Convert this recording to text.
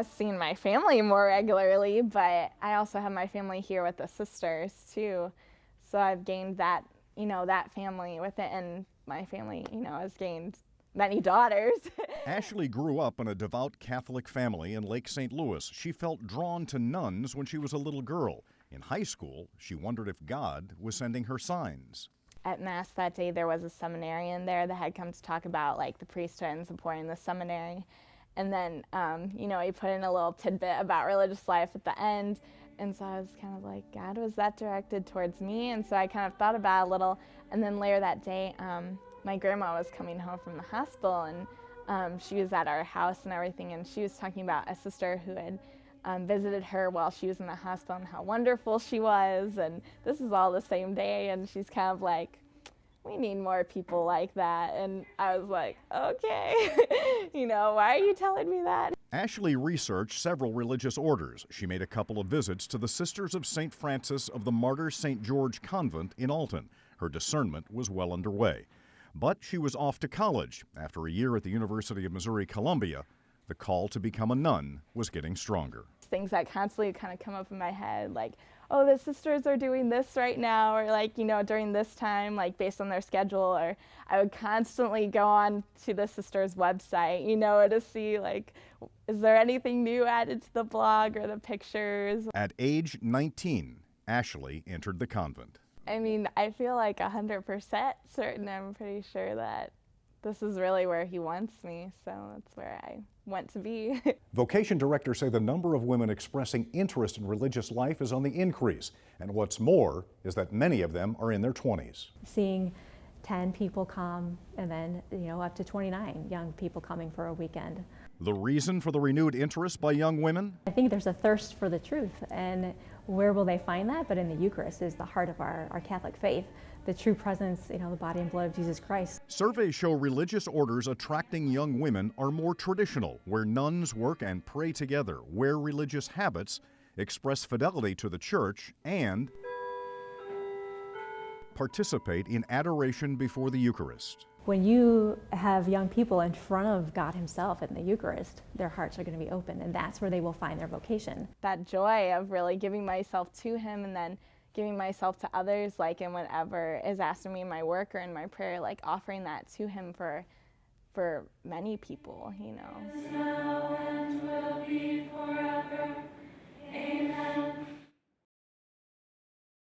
miss seeing my family more regularly, but I also have my family here with the sisters too. So I've gained that, that family with it, and my family, has gained many daughters. Ashley grew up in a devout Catholic family in Lake St. Louis. She felt drawn to nuns when she was a little girl. In high school, she wondered if God was sending her signs. At Mass that day, there was a seminarian there that had come to talk about like the priesthood and supporting the seminary. And then, he put in a little tidbit about religious life at the end. And so I was kind of like, God, was that directed towards me? And so I kind of thought about it a little. And then later that day, my grandma was coming home from the hospital, and she was at our house and everything. And she was talking about a sister who had visited her while she was in the hospital and how wonderful she was. And this is all the same day. And she's kind of like, we need more people like that. And I was like, okay, why are you telling me that? Ashley researched several religious orders. She made a couple of visits to the Sisters of St. Francis of the Martyr St. George Convent in Alton. Her discernment was well underway. But she was off to college. After a year at the University of Missouri-Columbia, the call to become a nun was getting stronger. Things that constantly kind of come up in my head, like, oh, the sisters are doing this right now, or like, during this time, like based on their schedule, or I would constantly go on to the sisters' website, to see like, is there anything new added to the blog or the pictures? At age 19, Ashley entered the convent. I mean, I feel like 100% certain. I'm pretty sure that this is really where he wants me, so that's where I want to be. Vocation directors say the number of women expressing interest in religious life is on the increase. And what's more is that many of them are in their 20s. Seeing 10 people come, and then, up to 29 young people coming for a weekend. The reason for the renewed interest by young women? I think there's a thirst for the truth, and where will they find that? But in the Eucharist is the heart of our Catholic faith, the true presence, the body and blood of Jesus Christ. Surveys show religious orders attracting young women are more traditional, where nuns work and pray together, where religious habits express fidelity to the Church, and participate in adoration before the Eucharist. When you have young people in front of God Himself in the Eucharist, their hearts are going to be open, and that's where they will find their vocation. That joy of really giving myself to Him and then giving myself to others, like in whatever is asked of me in my work or in my prayer, like offering that to Him for many people, Now and will be forever. Amen.